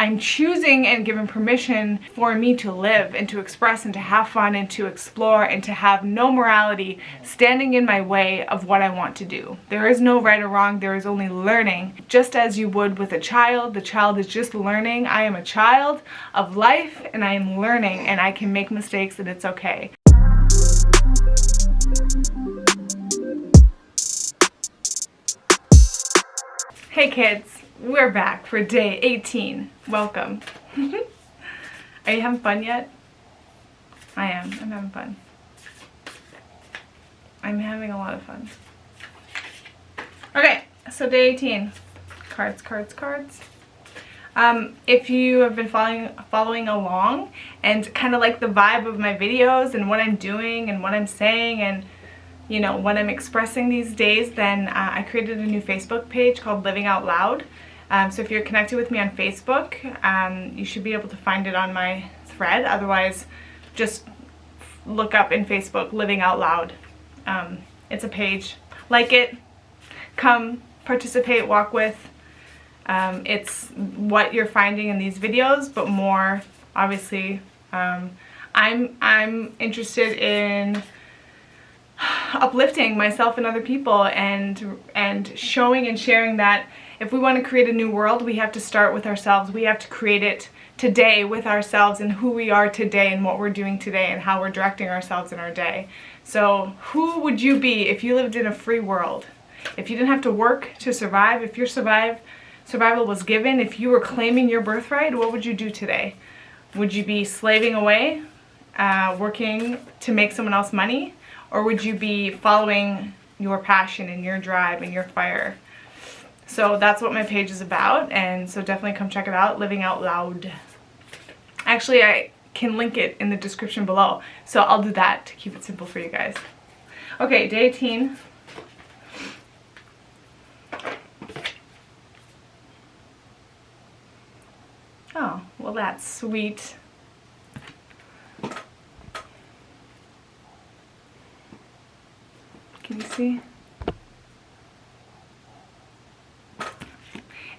I'm choosing and given permission for me to live and to express and to have fun and to explore and to have no morality standing in my way of what I want to do. There is no right or wrong, there is only learning. Just as you would with a child, the child is just learning. I am a child of life and I am learning, and I can make mistakes and it's okay. Hey kids, we're back for day 18. Welcome. Are you having fun yet? I am. I'm having fun. I'm having a lot of fun. Okay, so day 18. Cards. If you have been following along and kind of like the vibe of my videos and what I'm doing and what I'm saying and you know, what I'm expressing these days, then I created a new Facebook page called Living Out Loud. So if you're connected with me on Facebook, you should be able to find it on my thread. Otherwise, just look up in Facebook, Living Out Loud. It's a page. Like it, come, participate, walk with. It's what you're finding in these videos, but more, obviously, I'm interested in uplifting myself and other people and showing and sharing that if we want to create a new world, we have to start with ourselves. We have to create it today with ourselves and who we are today and what we're doing today and how we're directing ourselves in our day. So who would you be if you lived in a free world? If you didn't have to work to survive, if your survival was given, if you were claiming your birthright, what would you do today? Would you be slaving away, working to make someone else money? Or would you be following your passion and your drive and your fire? So that's what my page is about, and so definitely come check it out, Living Out Loud. Actually, I can link it in the description below, so I'll do that to keep it simple for you guys. Okay, day 18. Oh, well that's sweet. Can you see?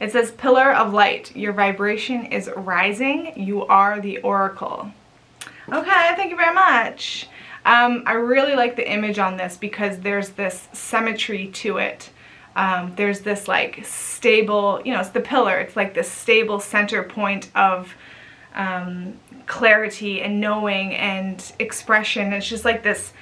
It says, Pillar of Light, your vibration is rising. You are the oracle. Okay, thank you very much. I really like the image on this because there's this symmetry to it. There's this like stable, you know, it's the pillar. It's like this stable center point of clarity and knowing and expression. It's just like this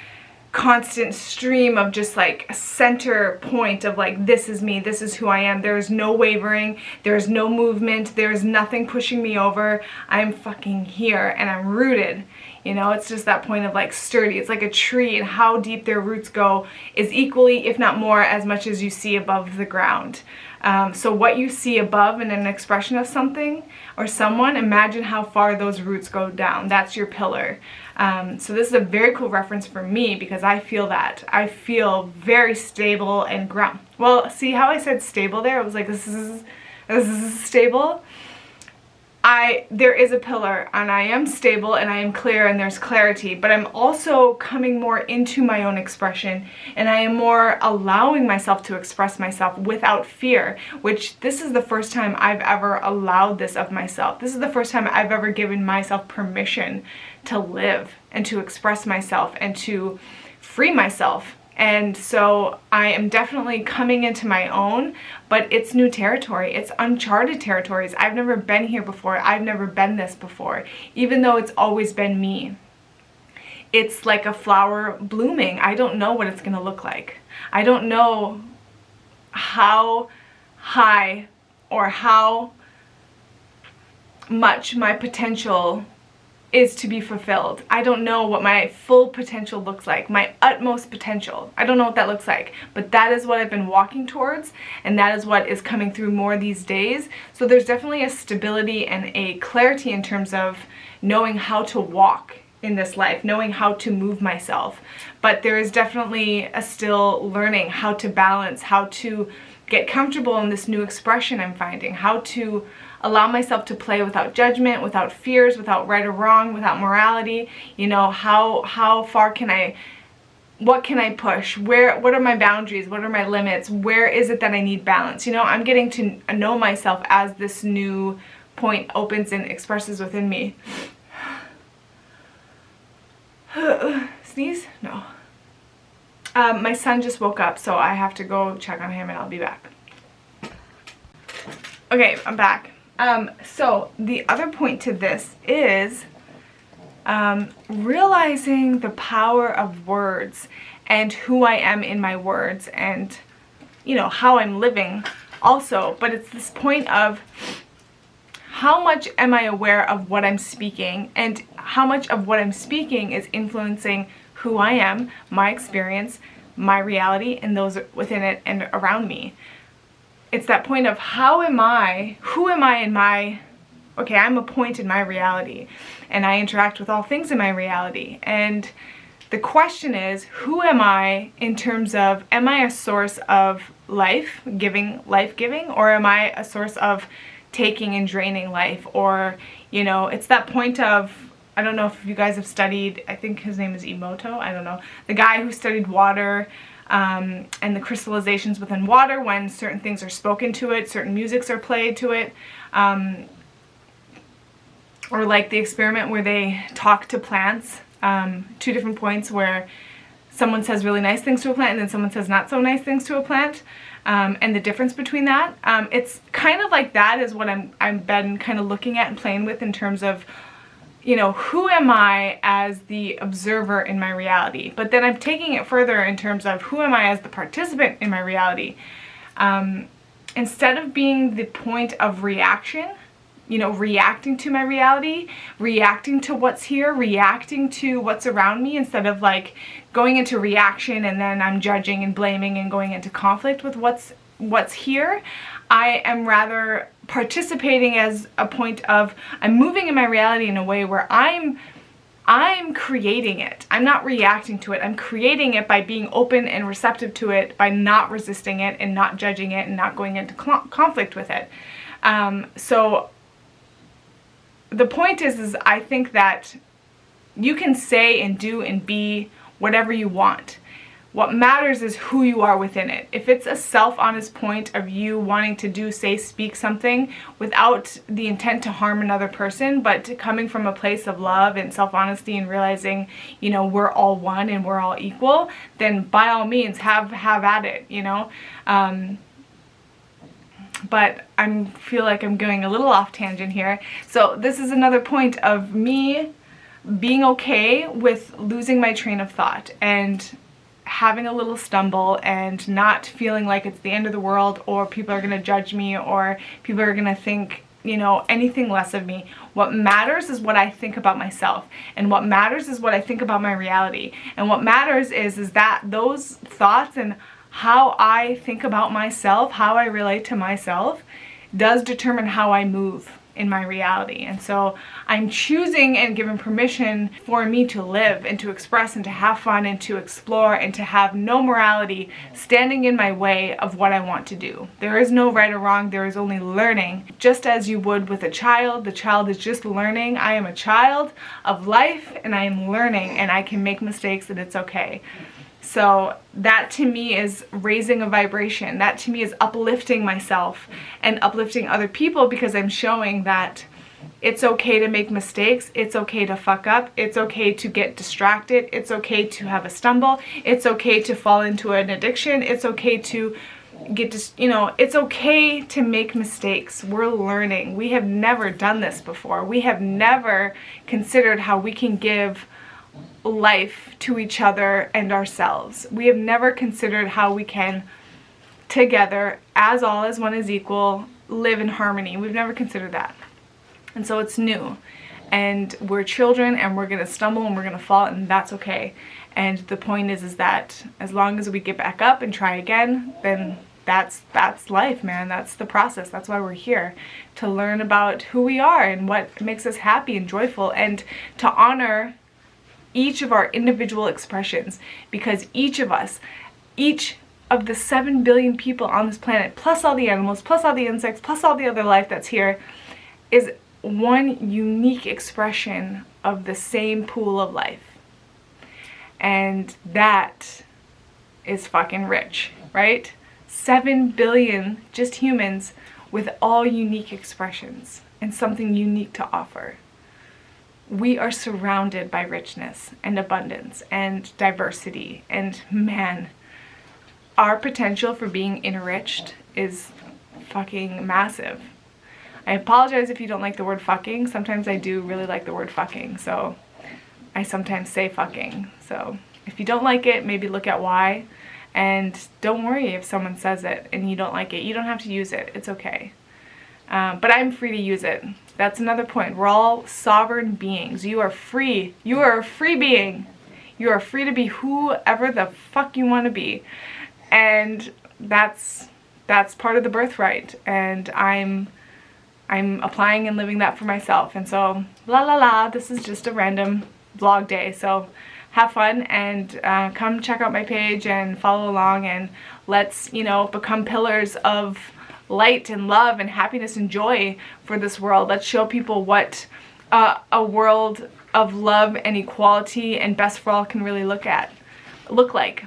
constant stream of just like a center point of like, this is me, this is who I am. There is no wavering, there is no movement, there is nothing pushing me over. I'm fucking here and I'm rooted. You know, it's just that point of like sturdy. It's like a tree, and how deep their roots go is equally, if not more, as much as you see above the ground. So what you see above in an expression of something or someone, imagine how far those roots go down. That's your pillar. So this is a very cool reference for me because I feel that. I feel very stable and ground. Well, see how I said stable there? I was like, this is stable. There is a pillar, and I am stable and I am clear and there's clarity, but I'm also coming more into my own expression, and I am more allowing myself to express myself without fear, which this is the first time I've ever allowed this of myself. This is the first time I've ever given myself permission to live and to express myself and to free myself. And so I am definitely coming into my own, but it's new territory. It's uncharted territories. I've never been here before. I've never been this before, even though it's always been me. It's like a flower blooming. I don't know what it's gonna look like. I don't know how high or how much my potential is to be fulfilled. I don't know what my full potential looks like, my utmost potential. I don't know what that looks like, but that is what I've been walking towards, and that is what is coming through more these days. So there's definitely a stability and a clarity in terms of knowing how to walk in this life, knowing how to move myself. But there is definitely a still learning how to balance, how to get comfortable in this new expression I'm finding, how to allow myself to play without judgment, without fears, without right or wrong, without morality. You know, how far can I, what can I push? What are my boundaries? What are my limits? Where is it that I need balance? You know, I'm getting to know myself as this new point opens and expresses within me. Sneeze? No. My son just woke up, so I have to go check on him and I'll be back. Okay, I'm back. So the other point to this is realizing the power of words and who I am in my words and, you know, how I'm living also. But it's this point of how much am I aware of what I'm speaking and how much of what I'm speaking is influencing who I am, my experience, my reality, and those within it and around me. It's that point of who am I in my, okay, I'm a point in my reality and I interact with all things in my reality. And the question is, who am I in terms of, am I a source of life giving, or am I a source of taking and draining life? Or, you know, it's that point of, I don't know if you guys have studied, I think his name is Emoto, I don't know, the guy who studied water and the crystallizations within water when certain things are spoken to it, certain musics are played to it, or like the experiment where they talk to plants, 2 different points where someone says really nice things to a plant and then someone says not so nice things to a plant, and the difference between that. It's kind of like that is what I've been kind of looking at and playing with in terms of, you know, who am I as the observer in my reality? But then I'm taking it further in terms of who am I as the participant in my reality? Instead of being the point of reaction, you know, reacting to my reality, reacting to what's here, reacting to what's around me, instead of like going into reaction and then I'm judging and blaming and going into conflict with what's here, I am rather participating as a point of, I'm moving in my reality in a way where I'm creating it. I'm not reacting to it. I'm creating it by being open and receptive to it, by not resisting it and not judging it and not going into conflict with it. So the point is I think that you can say and do and be whatever you want. What matters is who you are within it. If it's a self-honest point of you wanting to do, say, speak something without the intent to harm another person, but coming from a place of love and self-honesty and realizing, you know, we're all one and we're all equal, then by all means have at it, you know. But I feel like I'm going a little off tangent here. So this is another point of me being okay with losing my train of thought and having a little stumble and not feeling like it's the end of the world or people are going to judge me or people are going to think, you know, anything less of me. What matters is what I think about myself, and what matters is what I think about my reality, and what matters is that those thoughts and how I think about myself, how I relate to myself, does determine how I move in my reality. And so I'm choosing and given permission for me to live and to express and to have fun and to explore and to have no morality standing in my way of what I want to do. There is no right or wrong, there is only learning. Just as you would with a child, the child is just learning. I am a child of life and I am learning and I can make mistakes and it's okay. So that to me is raising a vibration. That to me is uplifting myself and uplifting other people, because I'm showing that it's okay to make mistakes. It's okay to fuck up. It's okay to get distracted. It's okay to have a stumble. It's okay to fall into an addiction. It's okay to it's okay to make mistakes. We're learning. We have never done this before. We have never considered how we can give life to each other and ourselves. We have never considered how we can together, as all as one is equal, live in harmony. We've never considered that. And so it's new. And we're children and we're going to stumble and we're going to fall, and that's okay. And the point is that as long as we get back up and try again, then that's life, man. That's the process. That's why we're here, to learn about who we are and what makes us happy and joyful, and to honor each of our individual expressions, because each of us, each of the 7 billion people on this planet, plus all the animals, plus all the insects, plus all the other life that's here, is one unique expression of the same pool of life. And that is fucking rich, right? 7 billion just humans with all unique expressions. and something unique to offer. We are surrounded by richness and abundance and diversity, and man, our potential for being enriched is fucking massive. I apologize if you don't like the word fucking. Sometimes I do really like the word fucking, so I sometimes say fucking. So if you don't like it, maybe look at why, and don't worry if someone says it and you don't like it. You don't have to use it. It's okay. But I'm free to use it. That's another point. We're all sovereign beings. You are free. You are a free being. You are free to be whoever the fuck you want to be. And that's part of the birthright. And I'm applying and living that for myself. And so, this is just a random vlog day. So have fun and come check out my page and follow along, and let's, become pillars of light and love and happiness and joy for this world. Let's show people what a world of love and equality and best for all can really look like.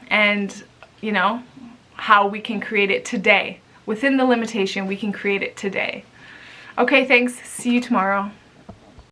And, how we can create it today. Within the limitation, we can create it today. Okay, thanks. See you tomorrow.